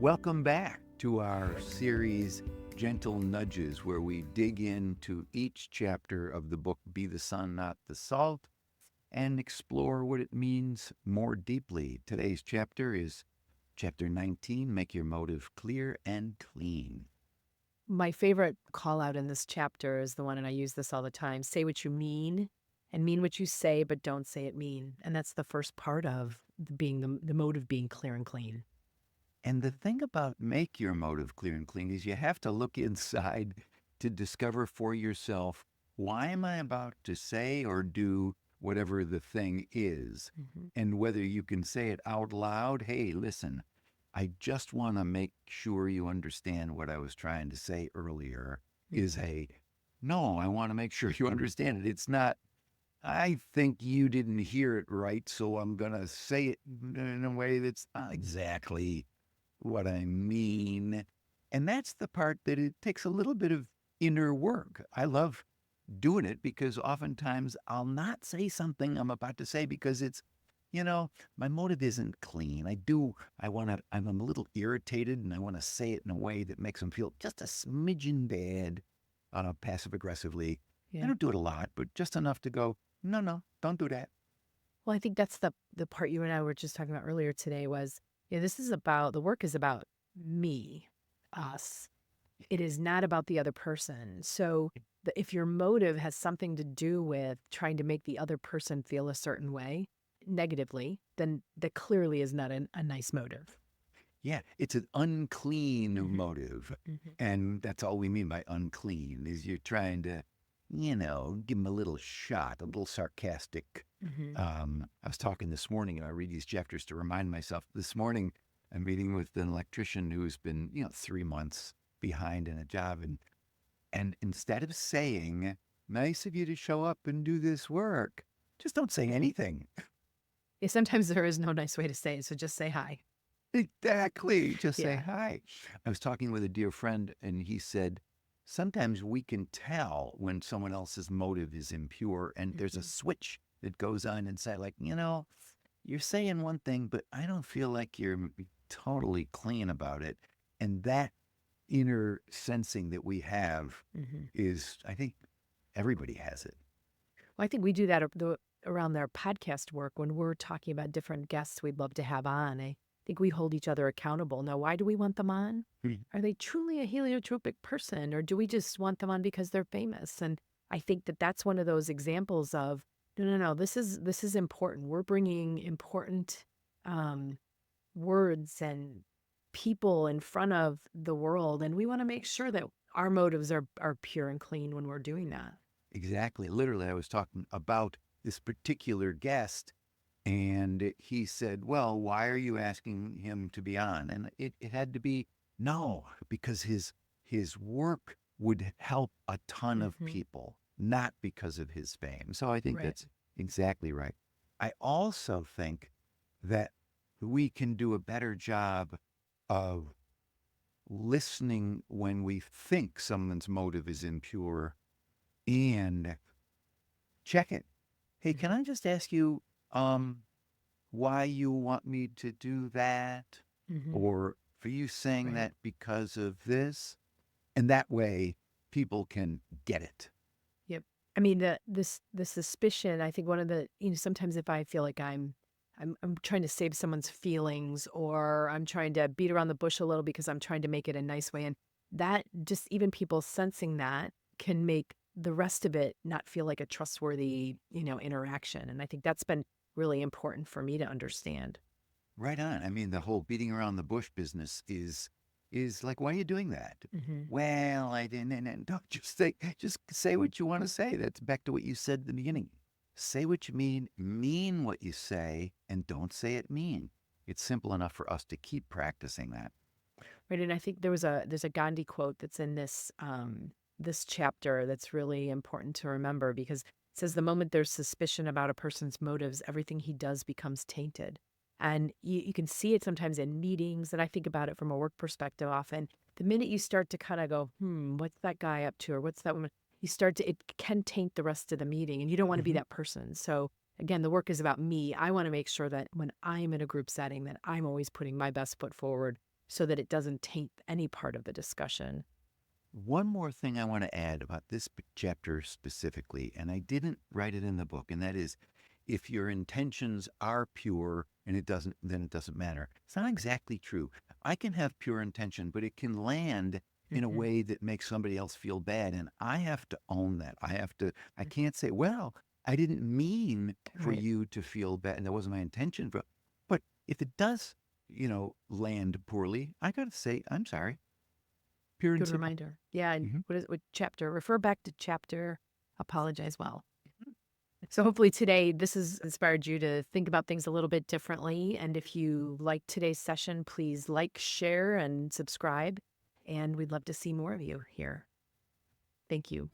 Welcome back to our series, Gentle Nudges, where we dig into each chapter of the book, Be the Sun, Not the Salt, and explore what it means more deeply. Today's chapter is chapter 19, Make Your Motive Clear and Clean. My favorite call out in this chapter is the one, and I use this all the time, say what you mean and mean what you say, but don't say it mean. And that's the first part of being the motive being clear and clean. And the thing about make your motive clear and clean is you have to look inside to discover for yourself, why am I about to say or do whatever the thing is? Mm-hmm. And whether you can say it out loud, hey, listen, I just want to make sure you understand what I was trying to say earlier is a, no, I want to make sure you understand it. It's not, I think you didn't hear it right, so I'm going to say it in a way that's not exactly what I mean. And that's the part that it takes a little bit of inner work. I love doing it because oftentimes I'll not say something I'm about to say because it's, my motive isn't clean. I'm a little irritated and I want to say it in a way that makes them feel just a smidgen bad, passive aggressively. I Yeah. don't do it a lot, but just enough to go, no, don't do that. Well, I think that's the part you and I were just talking about earlier today was, this is about, the work is about me, us. It is not about the other person. So if your motive has something to do with trying to make the other person feel a certain way negatively, then that clearly is not a nice motive. Yeah, it's an unclean Mhm. motive. Mhm. And that's all we mean by unclean is you're trying to, give them a little shot, a little sarcastic. Mhm. I was talking this morning, and I read these chapters to remind myself. This morning, I'm meeting with an electrician who's been, 3 months behind in a job. And instead of saying, nice of you to show up and do this work, just don't say anything. Yeah, sometimes there is no nice way to say it, so just say hi. Exactly. Just say Yeah. hi. I was talking with a dear friend, and he said, sometimes we can tell when someone else's motive is impure, and there's a Mhm. switch that goes on inside, like, you're saying one thing, but I don't feel like you're totally clean about it. And that inner sensing that we have Mhm. is, I think everybody has it. Well, I think we do that around our podcast work when we're talking about different guests we'd love to have on. I think we hold each other accountable. Now, why do we want them on? Are they truly a heliotropic person, or do we just want them on because they're famous? And I think that that's one of those examples of no. This is important. We're bringing important um, words and people in front of the world, and we want to make sure that our motives are pure and clean when we're doing that. Exactly. Literally, I was talking about this particular guest, and he said, well, why are you asking him to be on? And it had to be, no, because his work would help a ton of Hmm. people, not because of his fame. So I think Right. that's exactly right. I also think that we can do a better job of listening when we think someone's motive is impure and check it. Hey, can Mhm. I just ask you um why you want me to do that? Mhm. Or are you saying Right. that because of this? And that way people can get it. Yep. I mean, the suspicion, I think one of the, sometimes if I feel like I'm trying to save someone's feelings, or I'm trying to beat around the bush a little because I'm trying to make it a nice way, and that just even people sensing that can make the rest of it not feel like a trustworthy, interaction. And I think that's been really important for me to understand. Right on. I mean, the whole beating around the bush business is like, why are you doing that? Hmm. Well, I didn't. And don't just say what you want to say. That's back to what you said at the beginning. Say what you mean what you say, and don't say it mean. It's simple enough for us to keep practicing that. Right. And I think there's a Gandhi quote that's in this chapter that's really important to remember, because it says the moment there's suspicion about a person's motives, everything he does becomes tainted. And you can see it sometimes in meetings. And I think about it from a work perspective often. The minute you start to kind of go, what's that guy up to? Or what's that woman? It can taint the rest of the meeting, and you don't want to be Hmm. that person. So again, the work is about me. I want to make sure that when I'm in a group setting, that I'm always putting my best foot forward, so that it doesn't taint any part of the discussion. One more thing I want to add about this chapter specifically, and I didn't write it in the book, and that is if your intentions are pure and then it doesn't matter. It's not exactly true. I can have pure intention, but it can land in a Mhm. way that makes somebody else feel bad. And I have to own that. I can't say, well, I didn't mean for Right. you to feel bad. And that wasn't my intention. But if it does, land poorly, I got to say, I'm sorry. Pure and Good simple. reminder. Yeah. And Hmm. what chapter? Refer back to chapter. Apologize well. So hopefully today this has inspired you to think about things a little bit differently. And if you like today's session, please like, share, and subscribe. And we'd love to see more of you here. Thank you.